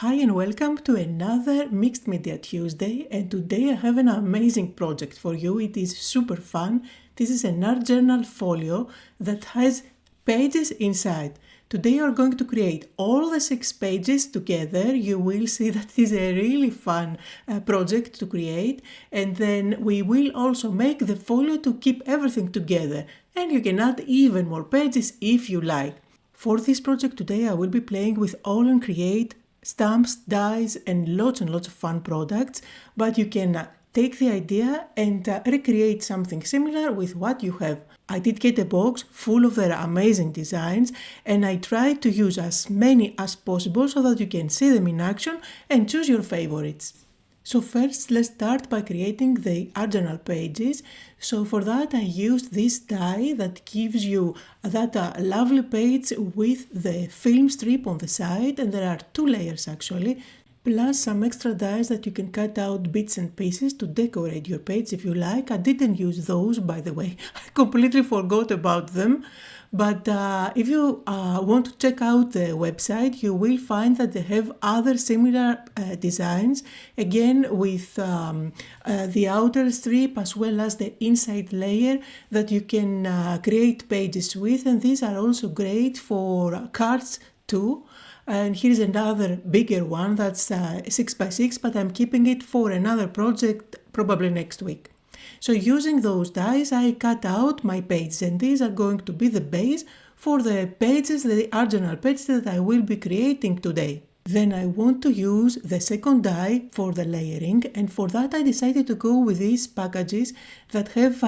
Hi and welcome to another Mixed Media Tuesday, and today I have an amazing project for you. It is super fun. This is an art journal folio that has pages inside. Today we are going to create all the 6 pages together. You will see that it is a really fun project to create, and then we will also make the folio to keep everything together, and you can add even more pages if you like. For this project today I will be playing with all and create stamps, dies and lots of fun products, but you can take the idea and recreate something similar with what you have. I did get a box full of their amazing designs, and I tried to use as many as possible so that you can see them in action and choose your favorites. So first, let's start by creating the art journal pages. So for that I used this die that gives you that lovely page with the film strip on the side, and there are 2 layers actually, plus some extra dies that you can cut out bits and pieces to decorate your page if you like. I didn't use those, by the way, I completely forgot about them. But if you want to check out the website, you will find that they have other similar designs, again with the outer strip as well as the inside layer that you can create pages with, and these are also great for cards too. And here's another bigger one that's 6x6, but I'm keeping it for another project probably next week. So using those dies I cut out my pages, and these are going to be the base for the pages, the art journal pages that I will be creating today. Then I want to use the second die for the layering, and for that I decided to go with these packages that have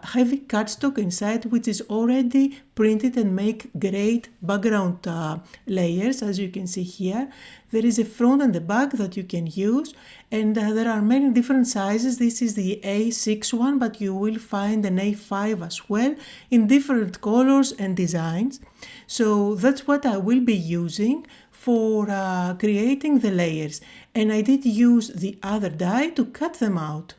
heavy cardstock inside, which is already printed and make great background layers, as you can see here. There is a front and a back that you can use, and there are many different sizes. This is the A6 one, but you will find an A5 as well in different colors and designs. So that's what I will be using for creating the layers, and I did use the other die to cut them out.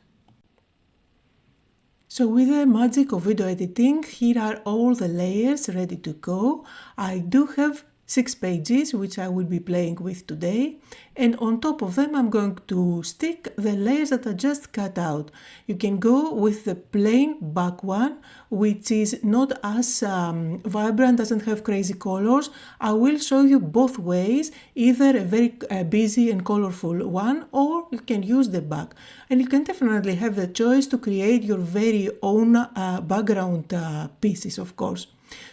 So with the magic of video editing, here are all the layers ready to go. I do have 6 pages which I will be playing with today, and on top of them I'm going to stick the layers that I just cut out. You can go with the plain back one, which is not as vibrant, doesn't have crazy colors. I will show you both ways, either a very busy and colorful one, or you can use the back. And you can definitely have the choice to create your very own background pieces, of course.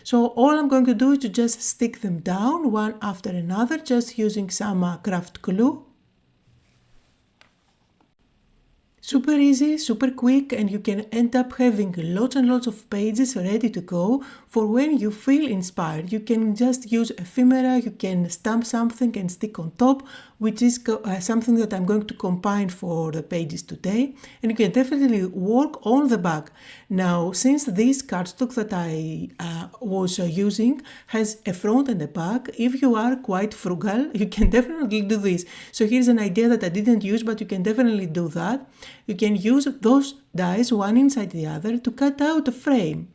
So all I'm going to do is to just stick them down one after another, just using some craft glue. Super easy, super quick, and you can end up having lots and lots of pages ready to go for when you feel inspired. You can just use ephemera, you can stamp something and stick on top, which is something that I'm going to combine for the pages today. And you can definitely work on the back. Now, since this cardstock that I was using has a front and a back, if you are quite frugal, you can definitely do this. So here's an idea that I didn't use, but you can definitely do that. You can use those dies one inside the other to cut out a frame,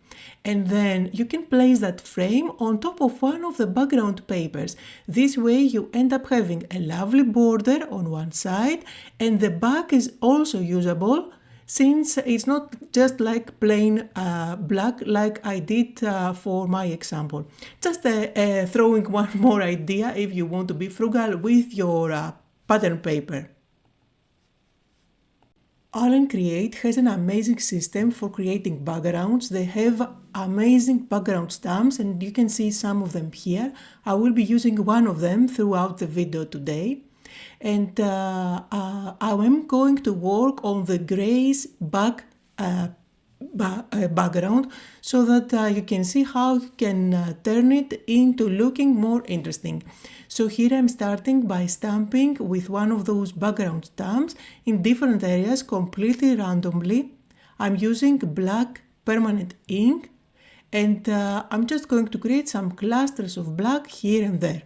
and then you can place that frame on top of one of the background papers. This way you end up having a lovely border on one side, and the back is also usable since it's not just like plain black like I did for my example. Just throwing one more idea if you want to be frugal with your pattern paper. Allen Create has an amazing system for creating backgrounds. They have amazing background stamps, and you can see some of them here. I will be using one of them throughout the video today. And I am going to work on the grace background so that you can see how you can turn it into looking more interesting. So here I'm starting by stamping with one of those background stamps in different areas completely randomly. I'm using black permanent ink, and I'm just going to create some clusters of black here and there.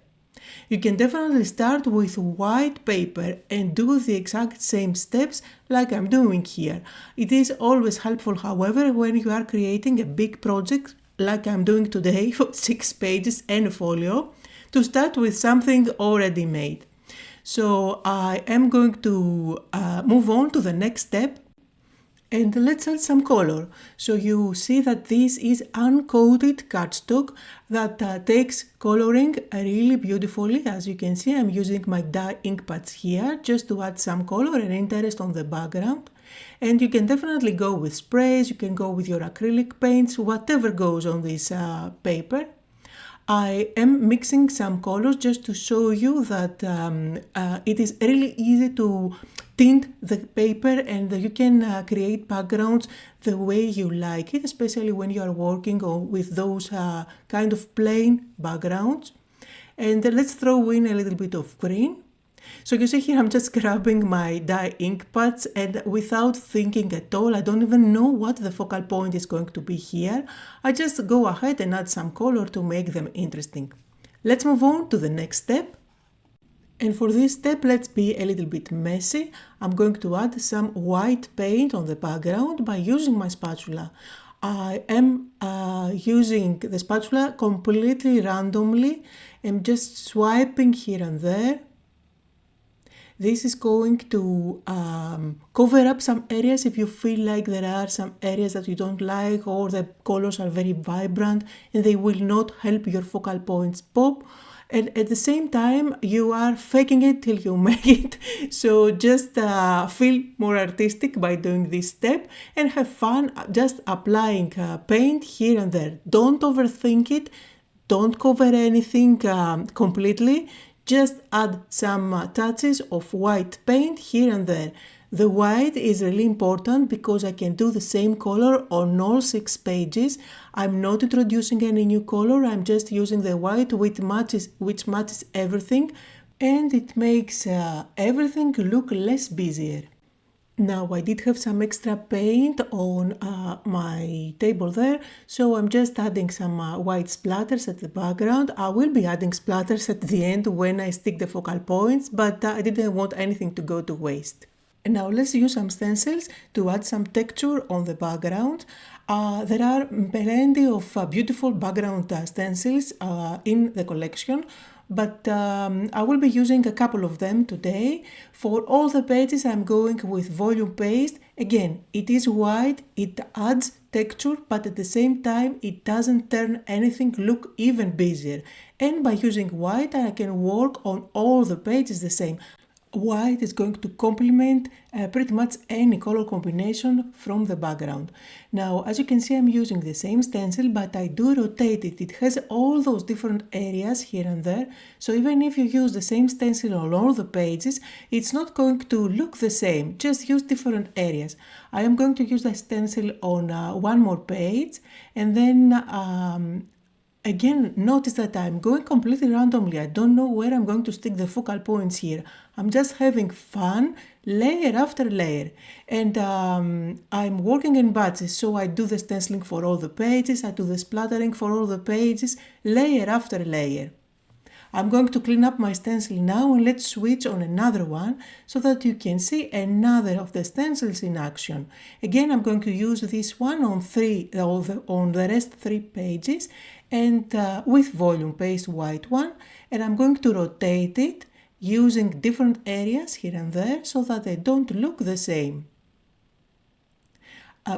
You can definitely start with white paper and do the exact same steps like I'm doing here. It is always helpful, however, when you are creating a big project like I'm doing today for 6 pages and a folio, to start with something already made. So I am going to move on to the next step. And let's add some color. So you see that this is uncoated cardstock that takes coloring really beautifully. As you can see, I'm using my dye ink pads here just to add some color and interest on the background. And you can definitely go with sprays, you can go with your acrylic paints, whatever goes on this paper. I am mixing some colors just to show you that it is really easy to tint the paper and you can create backgrounds the way you like it, especially when you are working with those kind of plain backgrounds. And let's throw in a little bit of green. So you see here I'm just grabbing my dye ink pads and without thinking at all, I don't even know what the focal point is going to be here. I just go ahead and add some color to make them interesting. Let's move on to the next step. And for this step, let's be a little bit messy. I'm going to add some white paint on the background by using my spatula. I am using the spatula completely randomly. I'm just swiping here and there. This is going to cover up some areas if you feel like there are some areas that you don't like or the colors are very vibrant and they will not help your focal points pop. And at the same time, you are faking it till you make it. So just feel more artistic by doing this step and have fun just applying paint here and there. Don't overthink it. Don't cover anything completely. Just add some touches of white paint here and there. The white is really important because I can do the same color on all 6 pages. I'm not introducing any new color, I'm just using the white which matches everything and it makes everything look less busier. Now I did have some extra paint on my table there, so I'm just adding some white splatters at the background. I will be adding splatters at the end when I stick the focal points, but I didn't want anything to go to waste. And now let's use some stencils to add some texture on the background. There are plenty of beautiful background stencils in the collection, but I will be using a couple of them today. For all the pages I'm going with volume paste. Again, it is white, it adds texture, but at the same time it doesn't turn anything look even busier. And by using white I can work on all the pages the same. White is going to complement pretty much any color combination from the background. Now, as you can see, I'm using the same stencil, but I do rotate it. It has all those different areas here and there. So even if you use the same stencil on all the pages, it's not going to look the same. Just use different areas. I am going to use the stencil on one more page, and then again, notice that I'm going completely randomly. I don't know where I'm going to stick the focal points here. I'm just having fun, layer after layer. And I'm working in batches, so I do the stenciling for all the pages, I do the splattering for all the pages, layer after layer. I'm going to clean up my stencil now and let's switch on another one so that you can see another of the stencils in action. Again, I'm going to use this one on the rest 3 pages and with volume paste white one, and I'm going to rotate it using different areas here and there so that they don't look the same.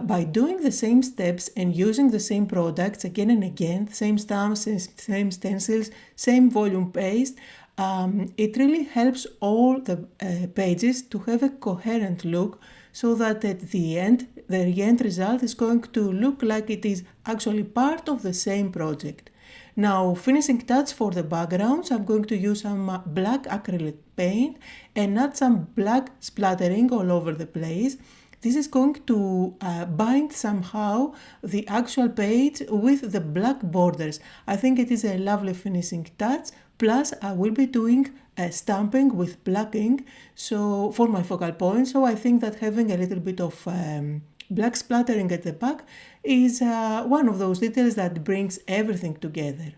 By doing the same steps and using the same products again and again, same stamps, same stencils, same volume paste, it really helps all the pages to have a coherent look so that at the end result is going to look like it is actually part of the same project. Now, finishing touch for the backgrounds, I'm going to use some black acrylic paint and add some black splattering all over the place. This is going to bind somehow the actual page with the black borders. I think it is a lovely finishing touch. Plus, I will be doing stamping with black ink so for my focal point. So I think that having a little bit of black splattering at the back is one of those details that brings everything together.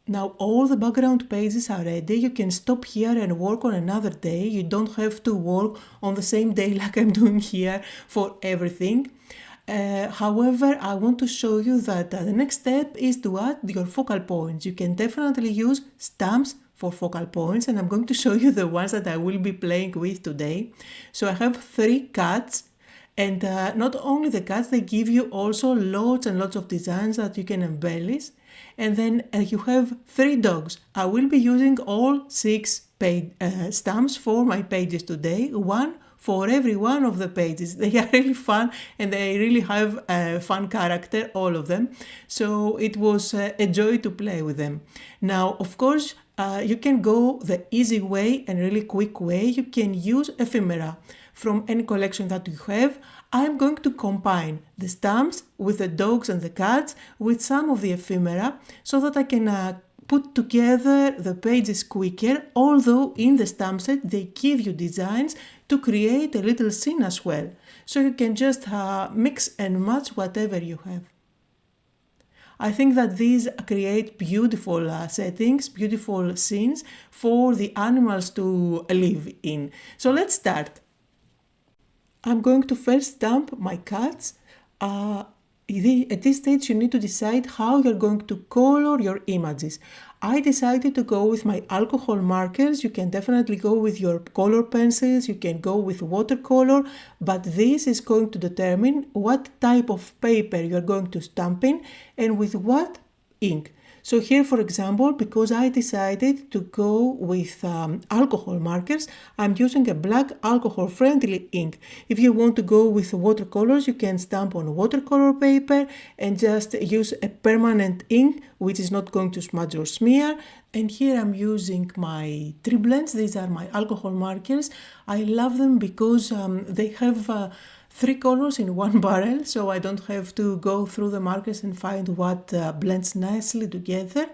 Now all the background pages are ready. You can stop here and work on another day. You don't have to work on the same day like I'm doing here for everything. However, I want to show you that the next step is to add your focal points. You can definitely use stamps for focal points, and I'm going to show you the ones that I will be playing with today. So I have 3 cats, and not only the cats, they give you also lots and lots of designs that you can embellish. And then you have 3 dogs. I will be using all 6 stamps for my pages today, one for every one of the pages. They are really fun and they really have a fun character, all of them. So it was a joy to play with them. Now, of course, you can go the easy way and really quick way. You can use ephemera from any collection that you have. I'm going to combine the stamps with the dogs and the cats with some of the ephemera so that I can put together the pages quicker, although in the stamp set they give you designs to create a little scene as well. So you can just mix and match whatever you have. I think that these create beautiful settings, beautiful scenes for the animals to live in. So let's start. I'm going to first stamp my cats. At this stage you need to decide how you're going to color your images. I decided to go with my alcohol markers. You can definitely go with your color pencils, you can go with watercolor, but this is going to determine what type of paper you're going to stamp in and with what ink. So here, for example, because I decided to go with alcohol markers, I'm using a black alcohol-friendly ink. If you want to go with watercolors, you can stamp on watercolor paper and just use a permanent ink, which is not going to smudge or smear. And here I'm using my tree blends. These are my alcohol markers. I love them because they have 3 colors in one barrel, so I don't have to go through the markers and find what blends nicely together.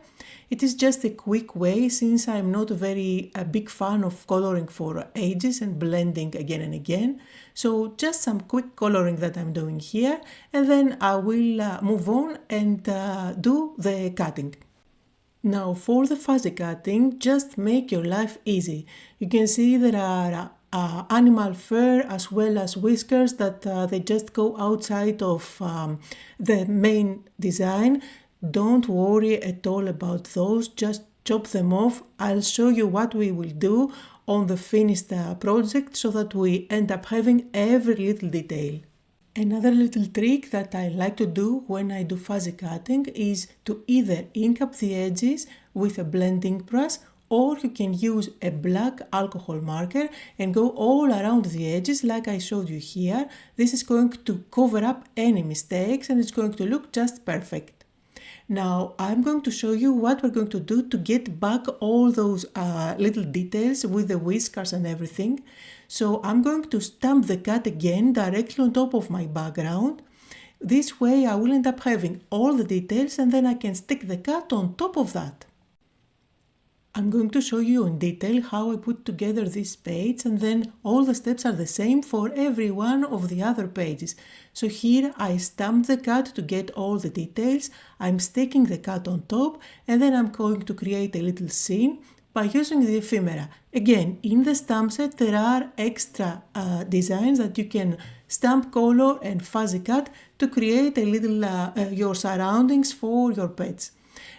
It is just a quick way, since I'm not a big fan of coloring for ages and blending again and again. So just some quick coloring that I'm doing here, and then I will move on and do the cutting. Now for the fuzzy cutting, just make your life easy. You can see there are animal fur as well as whiskers that they just go outside of the main design. Don't worry at all about those, just chop them off. I'll show you what we will do on the finished project so that we end up having every little detail. Another little trick that I like to do when I do fuzzy cutting is to either ink up the edges with a blending brush, or you can use a black alcohol marker and go all around the edges like I showed you here. This is going to cover up any mistakes and it's going to look just perfect. Now I'm going to show you what we're going to do to get back all those little details with the whiskers and everything. So I'm going to stamp the cat again directly on top of my background. This way I will end up having all the details and then I can stick the cat on top of that. I'm going to show you in detail how I put together this page, and then all the steps are the same for every one of the other pages. So here I stamped the cat to get all the details, I'm sticking the cat on top, and then I'm going to create a little scene by using the ephemera. Again, in the stamp set there are extra designs that you can stamp, color and fuzzy cut to create a little your surroundings for your pets.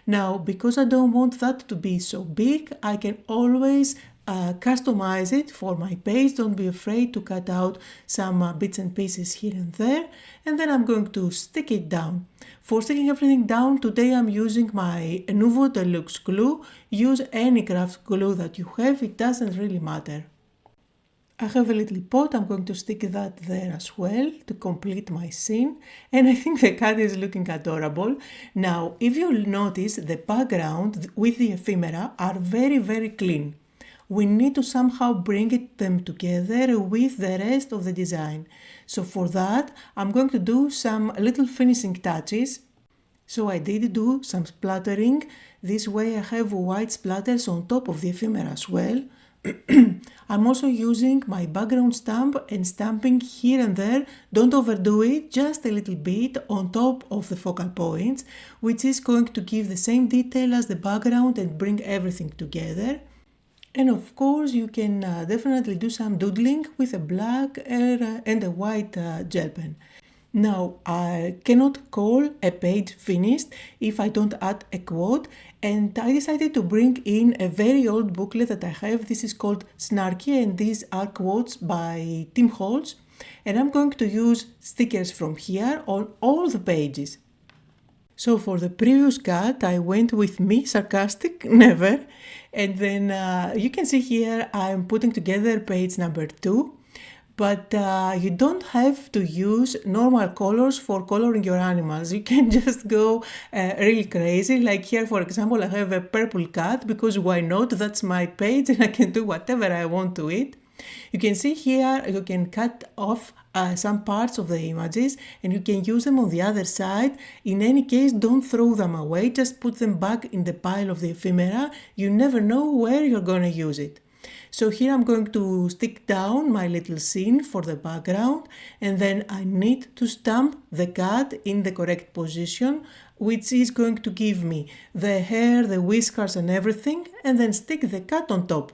Now, because I don't want that to be so big, I can always customize it for my page. Don't be afraid to cut out some bits and pieces here and there. And then I'm going to stick it down. For sticking everything down, today I'm using my Nuvo Deluxe glue. Use any craft glue that you have, it doesn't really matter. I have a little pot, I'm going to stick that there as well to complete my scene, and I think the cat is looking adorable. Now, if you'll notice, the background with the ephemera are very clean. We need to somehow bring them together with the rest of the design. So for that, I'm going to do some little finishing touches. So I did do some splattering. This way I have white splatters on top of the ephemera as well. I'm also using my background stamp and stamping here and there. Don't overdo it, just a little bit on top of the focal points, which is going to give the same detail as the background and bring everything together. And of course you can definitely do some doodling with a black and a white gel pen. Now, I cannot call a page finished if I don't add a quote, and I decided to bring in a very old booklet that I have. This is called Snarky, and these are quotes by Tim Holtz, and I'm going to use stickers from here on all the pages. So for the previous cut, I went with me, sarcastic, never, and then you can see here I'm putting together page number 2. But you don't have to use normal colors for coloring your animals. You can just go really crazy. Like here, for example, I have a purple cat because why not? That's my page and I can do whatever I want to it. You can see here, you can cut off some parts of the images and you can use them on the other side. In any case, don't throw them away. Just put them back in the pile of the ephemera. You never know where you're going to use it. So here I'm going to stick down my little scene for the background, and then I need to stamp the cat in the correct position, which is going to give me the hair, the whiskers and everything, and then stick the cat on top.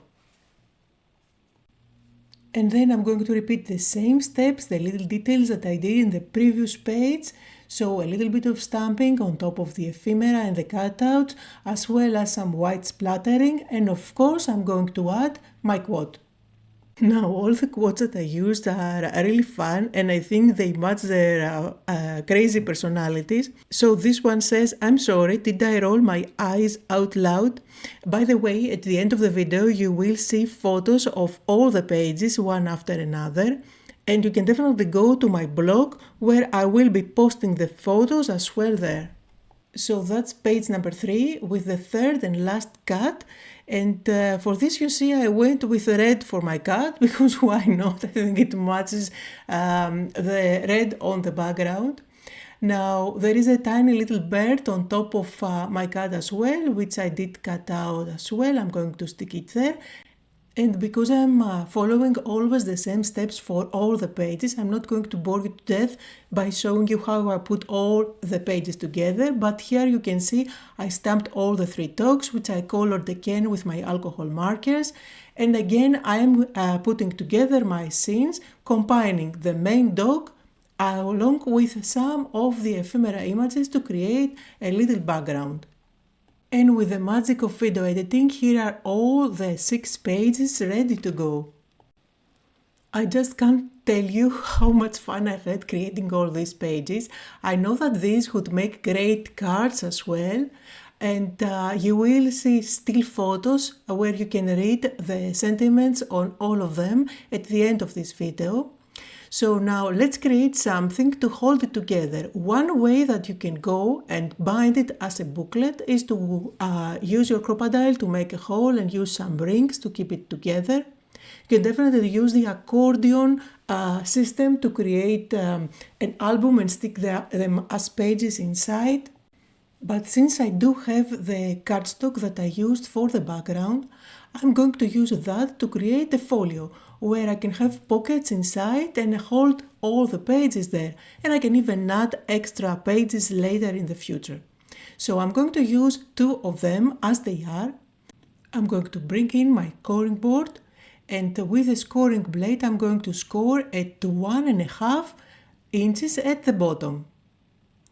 And then I'm going to repeat the same steps, the little details that I did in the previous page. So a little bit of stamping on top of the ephemera and the cutouts, as well as some white splattering, and of course I'm going to add my quote. Now all the quotes that I used are really fun and I think they match their crazy personalities. So this one says, "I'm sorry, did I roll my eyes out loud?" By the way, at the end of the video you will see photos of all the pages one after another. And you can definitely go to my blog where I will be posting the photos as well there. So that's page number 3 with the third and last cut. And for this you see I went with red for my cat because why not? I think it matches the red on the background. Now there is a tiny little bird on top of my cat as well, which I did cut out as well. I'm going to stick it there. And because I'm following always the same steps for all the pages, I'm not going to bore you to death by showing you how I put all the pages together. But here you can see I stamped all the 3 dogs, which I colored again with my alcohol markers. And again, I'm putting together my scenes, combining the main dog along with some of the ephemera images to create a little background. And with the magic of video editing, here are all the 6 pages ready to go. I just can't tell you how much fun I had creating all these pages. I know that these would make great cards as well. And you will see still photos where you can read the sentiments on all of them at the end of this video. So now let's create something to hold it together. One way that you can go and bind it as a booklet is to use your crocodile to make a hole and use some rings to keep it together. You can definitely use the accordion system to create an album and stick them as pages inside. But since I do have the cardstock that I used for the background, I'm going to use that to create a folio where I can have pockets inside and hold all the pages there. And I can even add extra pages later in the future. So I'm going to use 2 of them as they are. I'm going to bring in my scoring board, and with the scoring blade I'm going to score at 1.5 inches at the bottom.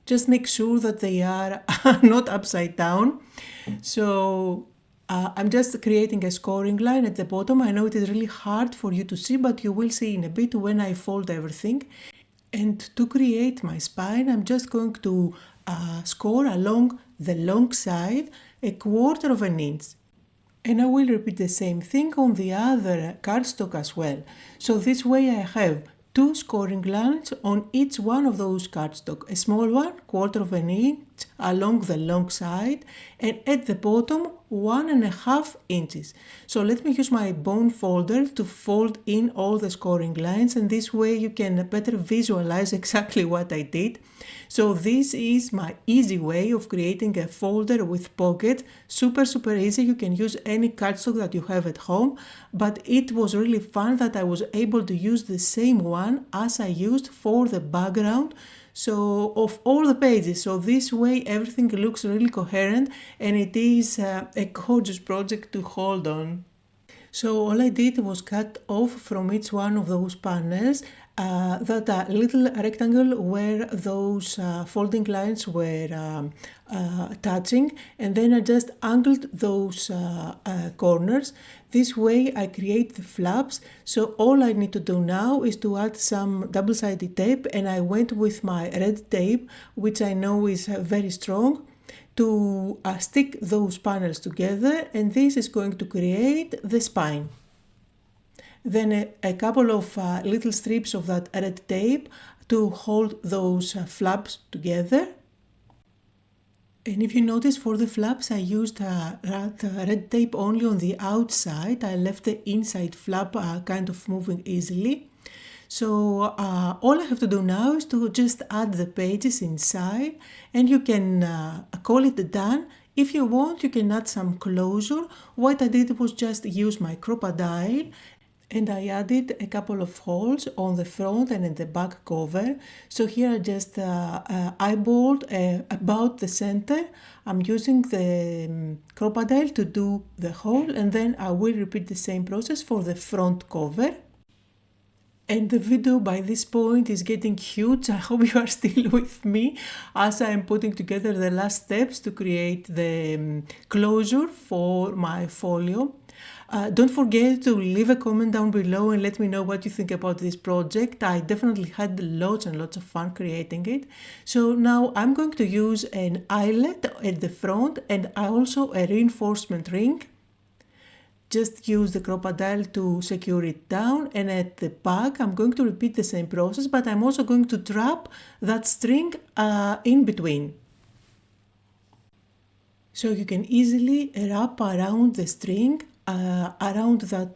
Just make sure that they are not upside down. So I'm just creating a scoring line at the bottom. I know it is really hard for you to see, but you will see in a bit when I fold everything. And to create my spine, I'm just going to score along the long side 1/4 inch. And I will repeat the same thing on the other cardstock as well. So this way I have 2 scoring lines on each one of those cardstock. A small one, 1/4 inch along the long side, and at the bottom 1.5 inches. So let me use my bone folder to fold in all the scoring lines, and this way you can better visualize exactly what I did. So this is my easy way of creating a folder with pockets. Super easy. You can use any cardstock that you have at home, but it was really fun that I was able to use the same one as I used for the background. So of all the pages, so this way everything looks really coherent and it is a gorgeous project to hold on. So all I did was cut off from each one of those panels that little rectangle where those folding lines were touching, and then I just angled those corners. This way I create the flaps, so all I need to do now is to add some double-sided tape, and I went with my red tape, which I know is very strong, to stick those panels together, and this is going to create the spine. Then a couple of little strips of that red tape to hold those flaps together. And if you notice, for the flaps I used red tape only on the outside. I left the inside flap kind of moving easily. So all I have to do now is to just add the pages inside, and you can call it done. If you want, you can add some closure. What I did was just use my crocodile, and I added a couple of holes on the front and in the back cover. So here I just eyeballed about the center. I'm using the crocodile to do the hole, and then I will repeat the same process for the front cover. And the video by this point is getting huge. I hope you are still with me as I am putting together the last steps to create the closure for my folio. Don't forget to leave a comment down below and let me know what you think about this project. I definitely had lots and lots of fun creating it. So now I'm going to use an eyelet at the front and also a reinforcement ring. Just use the crocodile to secure it down, and at the back I'm going to repeat the same process, but I'm also going to trap that string in between. So you can easily wrap around the string, around that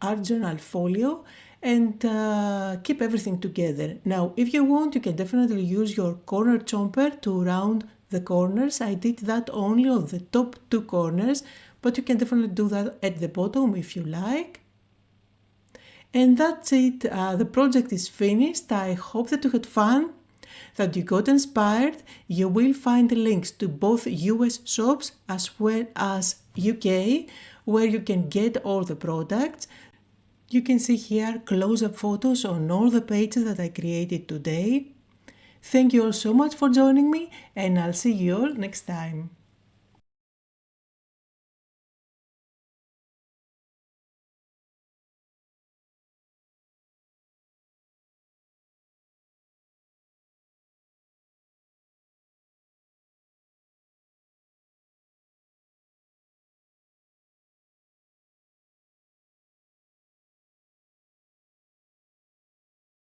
arginal folio, and keep everything together. Now, if you want, you can definitely use your corner chomper to round the corners. I did that only on the top two corners, but you can definitely do that at the bottom if you like. And that's it. The project is finished. I hope that you had fun, that you got inspired. You will find links to both US shops as well as UK, where you can get all the products. You can see here close-up photos on all the pages that I created today. Thank you all so much for joining me, and I'll see you all next time.